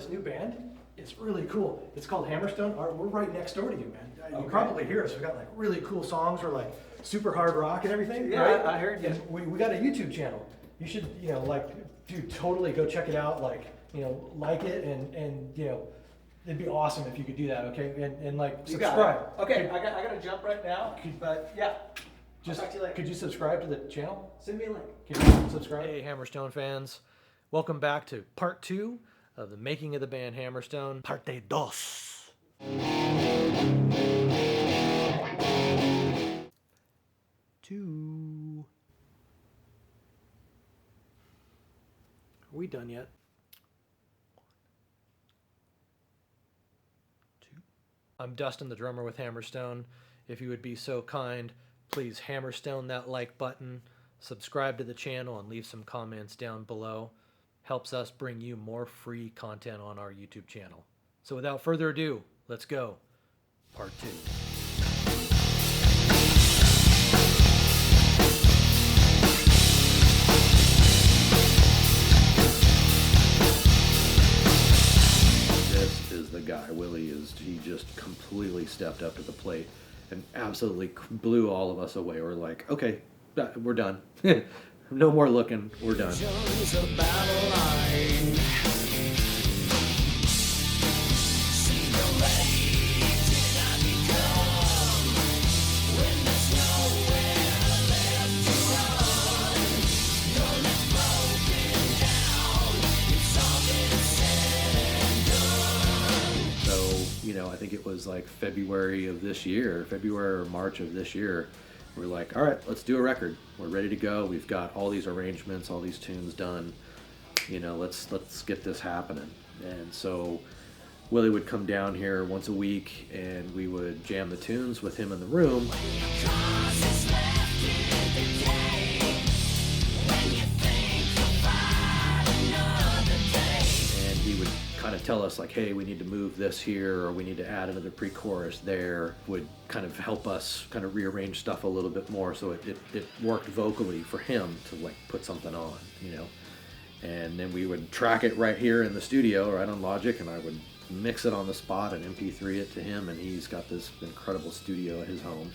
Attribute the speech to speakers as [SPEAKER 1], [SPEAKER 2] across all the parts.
[SPEAKER 1] this new band. It's really cool. It's called HAMMERSTONE. We're right next door to you, man. You
[SPEAKER 2] Okay.
[SPEAKER 1] probably hear us. We got like really cool songs. We're like super hard rock and everything.
[SPEAKER 2] Yeah,
[SPEAKER 1] right?
[SPEAKER 2] I heard you.
[SPEAKER 1] And we got a YouTube channel. You should, like, dude, totally go check it out. Like, like it and it'd be awesome if you could do that. Okay, and like
[SPEAKER 2] You got
[SPEAKER 1] subscribe.
[SPEAKER 2] it. Okay, I got to jump right now. But yeah,
[SPEAKER 1] Just
[SPEAKER 2] I'll talk to you later.
[SPEAKER 1] could you subscribe to the channel?
[SPEAKER 2] Send me a link.
[SPEAKER 1] Can you subscribe? Hey, HAMMERSTONE fans. Welcome back to part 2 of the making of the band HAMMERSTONE. Parte dos. Two. Are we done yet? 2. I'm Dustin, the drummer with HAMMERSTONE. If you would be so kind, please HAMMERSTONE that like button, subscribe to the channel, and leave some comments down below. Helps us bring you more free content on our YouTube channel. So without further ado, let's go. Part 2. This is the guy. He just completely stepped up to the plate and absolutely blew all of us away. We're like, okay, we're done. No more looking, we're done. I think it was like February or March of this year. We're like, all right, let's do a record. We're ready to go. We've got all these arrangements, all these tunes done. Let's get this happening. And so Willie would come down here once a week, and we would jam the tunes with him in the room. And he would kind of tell us like, hey, we need to move this here, or we need to add another pre-chorus there. Would kind of help us kind of rearrange stuff a little bit more so it worked vocally for him to like put something on, and then we would track it right here in the studio, right on Logic, and I would mix it on the spot and MP3 it to him, and he's got this incredible studio at his home.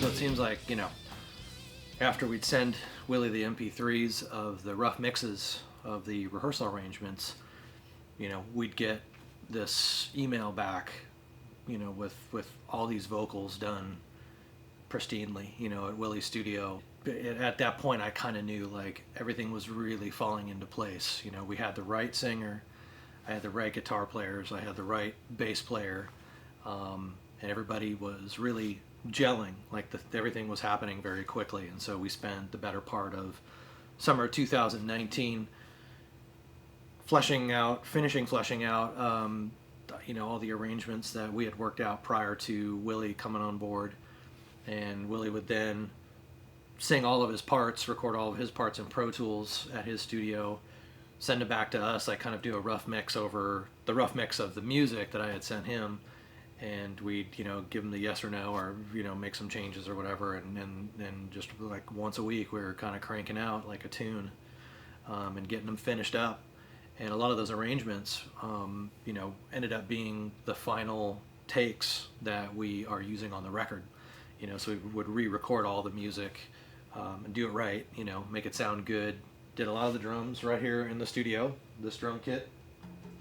[SPEAKER 1] So it seems like, after we'd send Willie the MP3s of the rough mixes of the rehearsal arrangements, we'd get this email back, with all these vocals done pristinely, at Willie's studio. At that point, I kind of knew like everything was really falling into place. We had the right singer, I had the right guitar players, I had the right bass player, and everybody was really gelling. Like everything was happening very quickly, and so we spent the better part of summer 2019 finishing fleshing out all the arrangements that we had worked out prior to Willie coming on board. And Willie would then sing all of his parts, record all of his parts in Pro Tools at his studio, send it back to us. I kind of do a rough mix over the rough mix of the music that I had sent him, and we'd give him the yes or no, or make some changes or whatever, and just like once a week we were kind of cranking out like a tune, and getting them finished up. And a lot of those arrangements ended up being the final takes that we are using on the record. So we would re-record all the music, and do it right, make it sound good. Did a lot of the drums right here in the studio, this drum kit,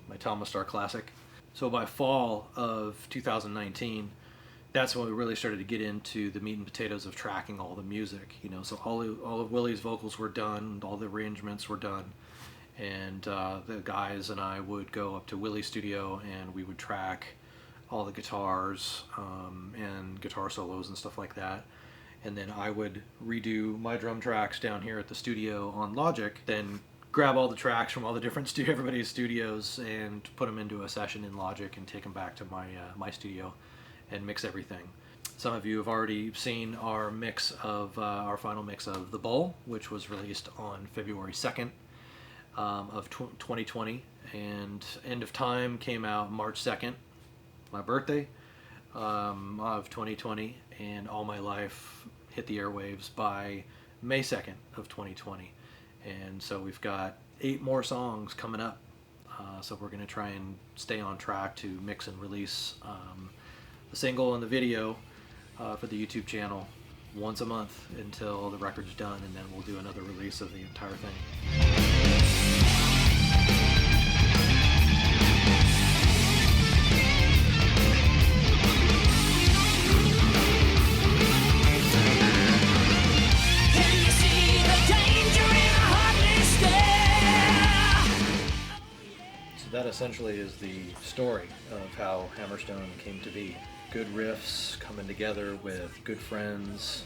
[SPEAKER 1] my Thomas Star Classic. So by fall of 2019, that's when we really started to get into the meat and potatoes of tracking all the music. So all of Willie's vocals were done, all the arrangements were done, and the guys and I would go up to Willie's studio and we would track all the guitars and guitar solos and stuff like that. And then I would redo my drum tracks down here at the studio on Logic, then grab all the tracks from all the different everybody's studios and put them into a session in Logic and take them back to my studio and mix everything. Some of you have already seen our final mix of The Bowl, which was released on February 2nd of 2020, and End of Time came out March 2nd, my birthday, of 2020, and All My Life hit the airwaves by May 2nd of 2020. And so we've got 8 more songs coming up. So we're going to try and stay on track to mix and release the single and the video for the YouTube channel once a month until the record's done, and then we'll do another release of the entire thing. That essentially is the story of how Hammerstone came to be. Good riffs coming together with good friends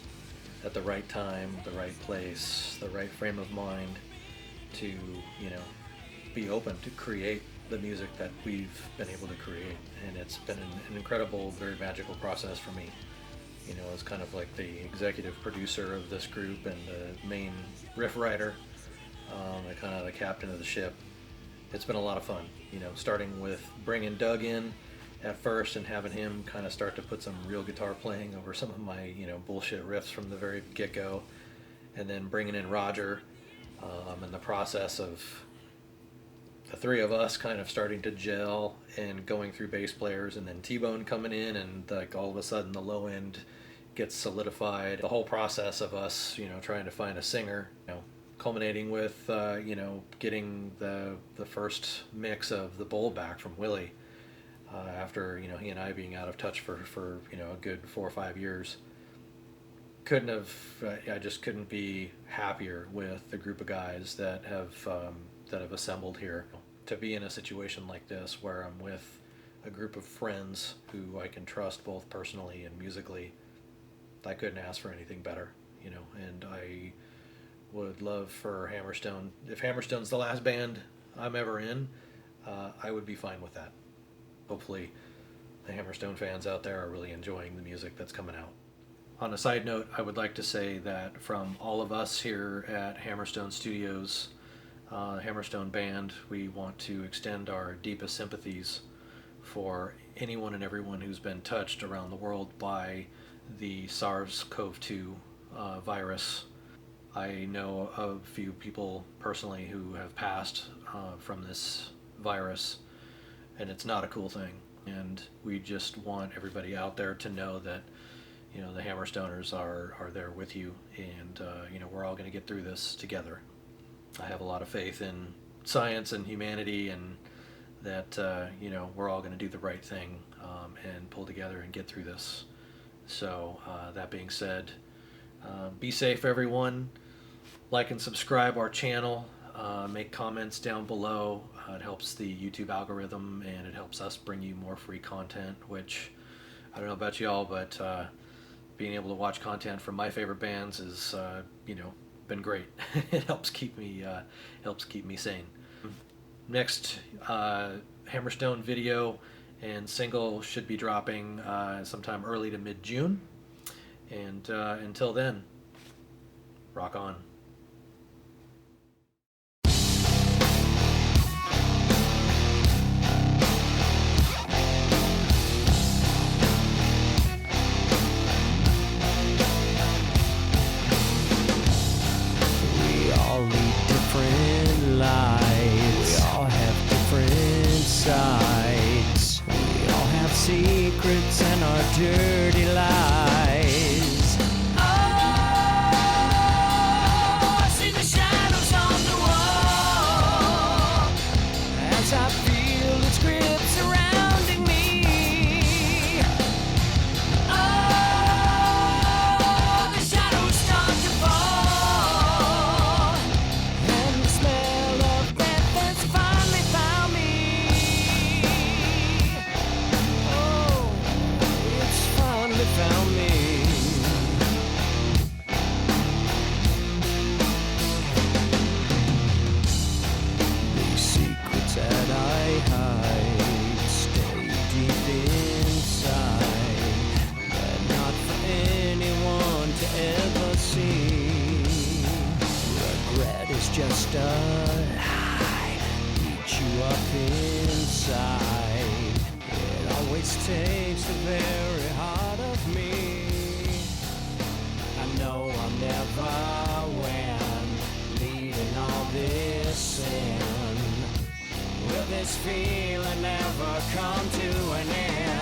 [SPEAKER 1] at the right time, the right place, the right frame of mind to, you know, be open to create the music that we've been able to create. And it's been an incredible, very magical process for me. You know, as kind of like the executive producer of this group and the main riff writer, and kind of the captain of the ship. It's been a lot of fun, you know, starting with bringing Doug in at first and having him kind of start to put some real guitar playing over some of my, you know, bullshit riffs from the very get-go, and then bringing in Roger, and the process of the 3 of us kind of starting to gel and going through bass players, and then T-Bone coming in, and like all of a sudden the low end gets solidified. The whole process of us, you know, trying to find a singer, you know, culminating with, you know, getting the first mix of The Bowl back from Willie after, you know, he and I being out of touch for you know, a good 4 or 5 years. I just couldn't be happier with the group of guys that have assembled here. To be in a situation like this where I'm with a group of friends who I can trust both personally and musically, I couldn't ask for anything better, you know. And I would love for Hammerstone, if Hammerstone's the last band I'm ever in, I would be fine with that. Hopefully the Hammerstone fans out there are really enjoying the music that's coming out. On a side note, I would like to say that from all of us here at Hammerstone Studios, Hammerstone Band, we want to extend our deepest sympathies for anyone and everyone who's been touched around the world by the SARS-CoV-2 virus. I know a few people personally who have passed from this virus, and it's not a cool thing. And we just want everybody out there to know that, you know, the Hammerstoners are there with you, and you know, we're all going to get through this together. I have a lot of faith in science and humanity, and that you know, we're all going to do the right thing and pull together and get through this. So that being said, be safe, everyone. Like and subscribe our channel. Make comments down below. It helps the YouTube algorithm, and it helps us bring you more free content, which I don't know about y'all, but being able to watch content from my favorite bands is, you know, been great. It helps keep me sane. Next Hammerstone video and single should be dropping sometime early to mid-June. And until then, rock on.
[SPEAKER 3] We all lead different lives. We all have different sides. We all have secrets and our dirty lies. Oh, I see the shadows on the wall as I feel its grip surrounding me. Oh, the shadows start to fall, and the smell of death has finally found me. Oh, it's finally found me. These secrets that I hide stay deep inside, but not for anyone to ever see. Regret is just a lie, eat you up inside. It always takes the very heart of me. I'll never win, leading all this sin. Will this feeling ever come to an end?